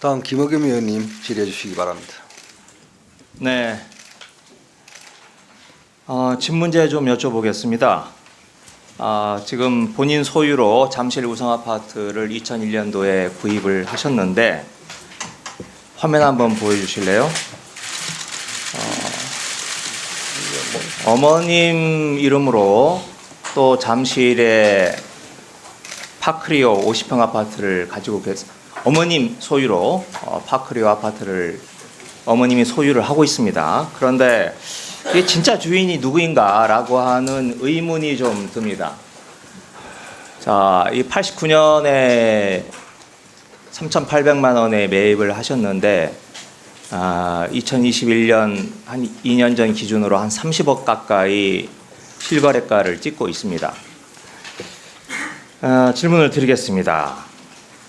다음 김의겸 의원님 질의해 주시기 바랍니다. 네. 질문제 좀 여쭤보겠습니다. 지금 본인 소유로 잠실 우성 아파트를 2001년도에 구입을 하셨는데 화면 한번 보여주실래요? 어머님 이름으로 또 잠실에 파크리오 50평 아파트를 가지고 어머님 소유로 파크리오 아파트를 어머님이 소유를 하고 있습니다. 그런데 이게 진짜 주인이 누구인가라고 하는 의문이 좀 듭니다. 자, 이 89년에 3,800만 원에 매입을 하셨는데 2021년 한 2년 전 기준으로 한 30억 가까이 실거래가를 찍고 있습니다. 질문을 드리겠습니다.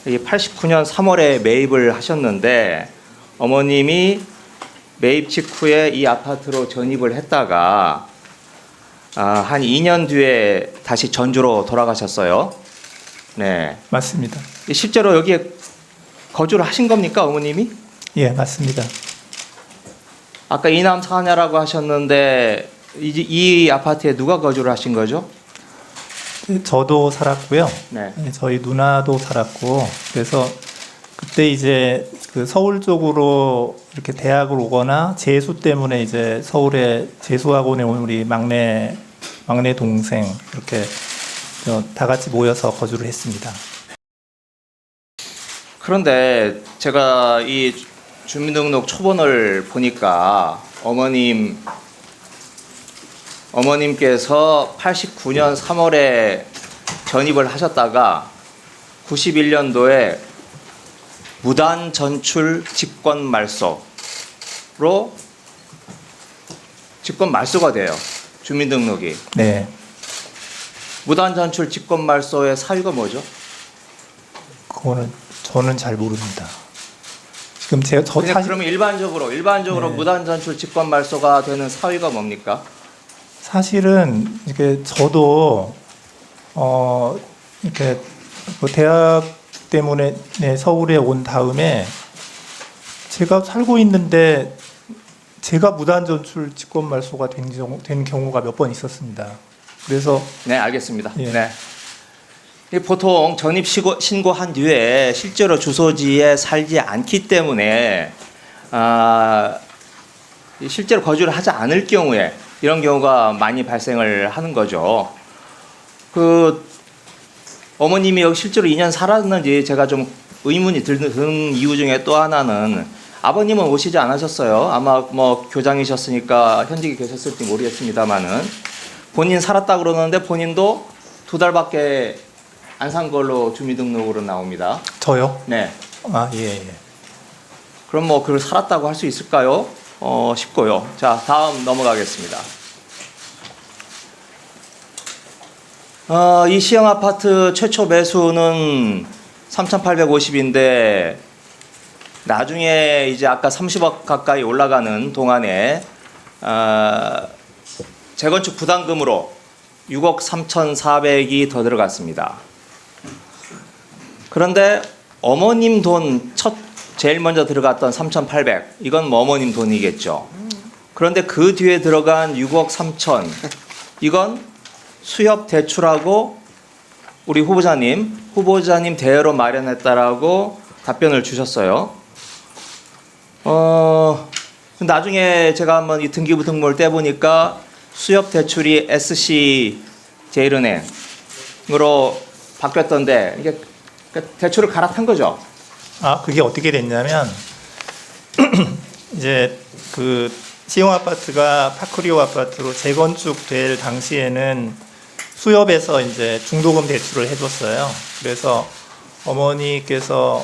이 89년 3월에 매입을 하셨는데 어머님이 매입 직후에 이 아파트로 전입을 했다가 한 2년 뒤에 다시 전주로 돌아가셨어요. 네, 맞습니다. 실제로 여기에 거주를 하신 겁니까, 어머님이? 예, 맞습니다. 아까 이남 사냐라고 하셨는데 이 아파트에 누가 거주를 하신 거죠? 저도 살았고요. 네. 저희 누나도 살았고, 그래서 그때 이제 그 서울 쪽으로 이렇게 대학을 오거나 재수 때문에 이제 서울에 재수학원에 온 우리 막내 동생 이렇게 다 같이 모여서 거주를 했습니다. 그런데 제가 이 주민등록 초본을 보니까 어머님께서 89년 3월에 전입을 하셨다가 91년도에 무단 전출 직권 말소로 직권 말소가 돼요. 주민등록이. 네. 무단 전출 직권 말소의 사유가 뭐죠? 그거는 저는 잘 모릅니다. 지금 그러면 일반적으로 네. 무단 전출 직권 말소가 되는 사유가 뭡니까? 사실은 이게 저도 이렇게 뭐 대학 때문에 서울에 온 다음에 제가 살고 있는데 제가 무단 전출 직권 말소가 된 경우가 몇 번 있었습니다. 그래서 네, 알겠습니다. 예. 네. 보통 전입 신고한 뒤에 실제로 주소지에 살지 않기 때문에 실제로 거주를 하지 않을 경우에 이런 경우가 많이 발생을 하는 거죠. 어머님이 여기 실제로 2년 살았는지 제가 좀 의문이 드는 이유 중에 또 하나는 아버님은 오시지 않으셨어요. 아마 뭐 교장이셨으니까 현직에 계셨을지 모르겠습니다만은 본인 살았다 그러는데 본인도 2달밖에 안 산 걸로 주민등록으로 나옵니다. 저요? 네. 예. 그럼 뭐 그걸 살았다고 할 수 있을까요? 싶고요. 자, 다음 넘어가겠습니다. 이 시형 아파트 최초 매수는 3,850인데 나중에 이제 아까 30억 가까이 올라가는 동안에 재건축 부담금으로 6억 3,400이 더 들어갔습니다. 그런데 어머님 돈 제일 먼저 들어갔던 3,800 이건 뭐 어머님 돈이겠죠. 그런데 그 뒤에 들어간 6억 3천 이건 수협 대출하고 우리 후보자님 대여로 마련했다라고 답변을 주셨어요. 나중에 제가 한번 이 등기부 등본을 떼보니까 수협 대출이 SC 제일은행으로 바뀌었던데 이게 대출을 갈아탄 거죠. 그게 어떻게 됐냐면 이제 그 시형 아파트가 파크리오 아파트로 재건축될 당시에는 수협에서 이제 중도금 대출을 해줬어요. 그래서 어머니께서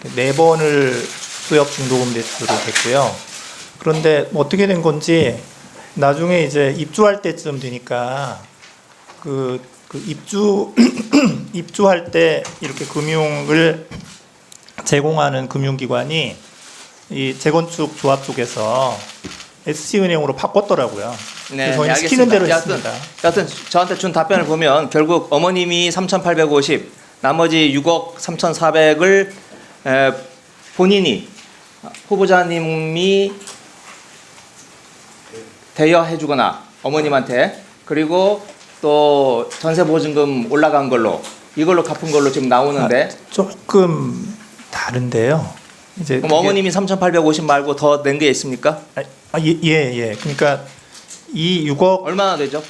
4번을 수협 중도금 대출을 했고요. 그런데 어떻게 된 건지 나중에 이제 입주할 때쯤 되니까 그 입주할 때 이렇게 금융을 제공하는 금융기관이 이 재건축 조합 쪽에서 SC은행으로 바꿨더라고요. 네, 저희는 시키는 대로 했습니다. 여하튼 저한테 준 답변을 보면 결국 어머님이 3,850 나머지 6억 3,400을 본인이 후보자님이 대여해주거나 어머님한테 그리고 또 전세보증금 올라간 걸로 이걸로 갚은 걸로 지금 나오는데 조금 다른데요. 이제 그럼 어머님이 3,850 말고 더 낸 게 있습니까? 예. 그러니까 이 6억 얼마나 되죠?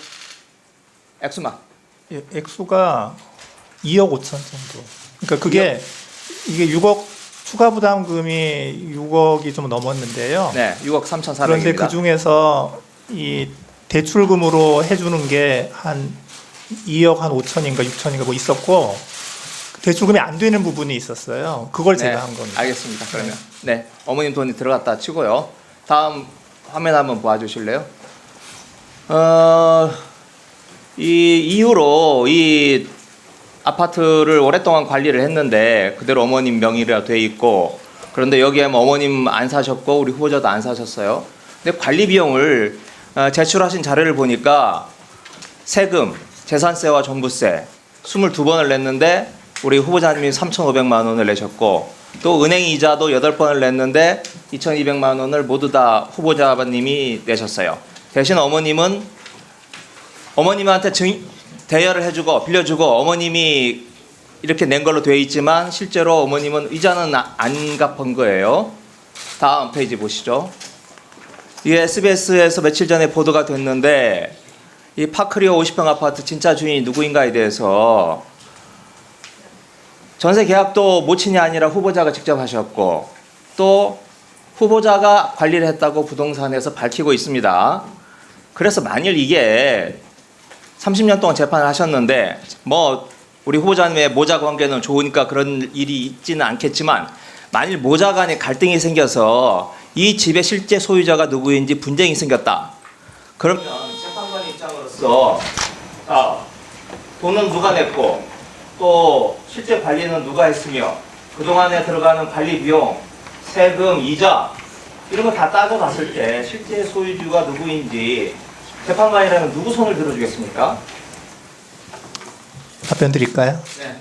액수만. 액수가 2억 5천 정도. 그러니까 그게 이게 6억 추가 부담금이 6억이 좀 넘었는데요. 네, 6억 3,400입니다. 그런데 그 중에서 이 대출금으로 해주는 게 한 2억 한 5천인가 6천인가 뭐 있었고 대출금이 안 되는 부분이 있었어요. 그걸 제가 한 겁니다. 알겠습니다. 그러면 네, 어머님 돈이 들어갔다 치고요. 다음 화면 한번 보아주실래요? 이 이후로 이 아파트를 오랫동안 관리를 했는데 그대로 어머님 명의로 돼 있고 그런데 여기에 뭐 어머님 안 사셨고 우리 후보자도 안 사셨어요. 근데 관리 비용을 제출하신 자료를 보니까 세금, 재산세와 종부세 22번을 냈는데 우리 후보자님이 3,500만 원을 내셨고 또 은행 이자도 8번을 냈는데 2,200만 원을 모두 다 후보자님이 내셨어요. 대신 어머님은 어머님한테 대여를 해주고 빌려주고 어머님이 이렇게 낸 걸로 되어 있지만 실제로 어머님은 이자는 안 갚은 거예요. 다음 페이지 보시죠. 이게 SBS에서 며칠 전에 보도가 됐는데 이 파크리오 50평 아파트 진짜 주인이 누구인가에 대해서 전세 계약도 모친이 아니라 후보자가 직접 하셨고 또 후보자가 관리를 했다고 부동산에서 밝히고 있습니다. 그래서 만일 이게 30년 동안 재판을 하셨는데 뭐 우리 후보자님의 모자 관계는 좋으니까 그런 일이 있지는 않겠지만 만일 모자 간에 갈등이 생겨서 이 집의 실제 소유자가 누구인지 분쟁이 생겼다. 그러면 재판관 입장으로서 돈은 누가 냈고 또 실제 관리는 누가 했으며 그동안에 들어가는 관리 비용, 세금, 이자 이런 거 다 따져봤을 때 실제 소유주가 누구인지 재판관이라면 누구 손을 들어주겠습니까? 답변 드릴까요? 네.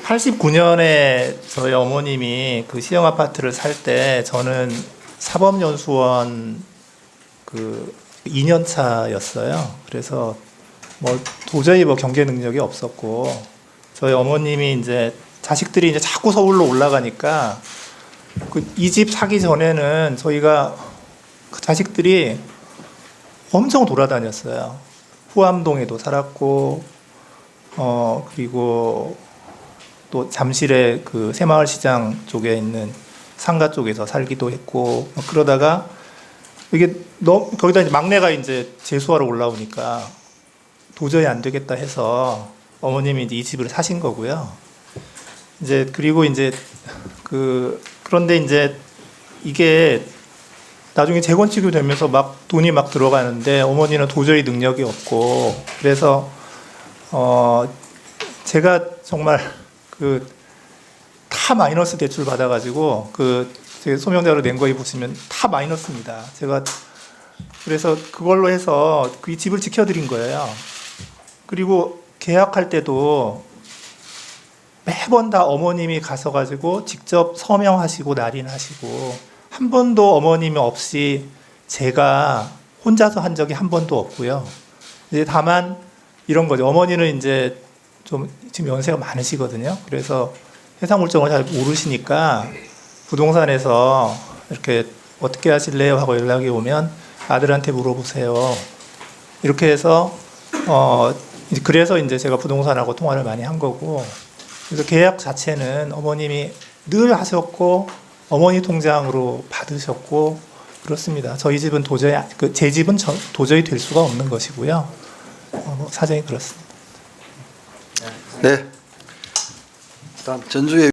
89년에 저희 어머님이 그 시형 아파트를 살 때 저는 사법연수원 그 2년 차였어요. 그래서 뭐 도저히 뭐 경제 능력이 없었고 저희 어머님이 이제 자식들이 이제 자꾸 서울로 올라가니까 이 집 사기 전에는 저희가 그 자식들이 엄청 돌아다녔어요. 후암동에도 살았고 그리고 또 잠실의 그 새마을시장 쪽에 있는 상가 쪽에서 살기도 했고 그러다가 이게 거기다 이제 막내가 이제 재수하러 올라오니까 도저히 안 되겠다 해서 어머님이 이제 이 집을 사신 거고요. 이제 그리고 이제 그런데 이제 이게 나중에 재건축이 되면서 막 돈이 막 들어가는데 어머니는 도저히 능력이 없고 그래서 제가 정말 다 마이너스 대출 받아가지고 제 소명자로 낸 거에 보시면 다 마이너스입니다. 제가 그래서 그걸로 해서 이 집을 지켜드린 거예요. 그리고 계약할 때도 매번 다 어머님이 가셔가지고 직접 서명하시고 날인하시고 한 번도 어머님이 없이 제가 혼자서 한 적이 한 번도 없고요. 이제 다만 이런 거죠. 어머니는 이제 좀 지금 연세가 많으시거든요. 그래서 해상 물정을 잘 모르시니까 부동산에서 이렇게 어떻게 하실래요 하고 연락이 오면 아들한테 물어보세요. 이렇게 해서 그래서 이제 제가 부동산하고 통화를 많이 한 거고 그래서 계약 자체는 어머님이 늘 하셨고 어머니 통장으로 받으셨고 그렇습니다. 저희 집은 도저히 제 집은 도저히 될 수가 없는 것이고요. 사정이 그렇습니다. 네. 다음 전주의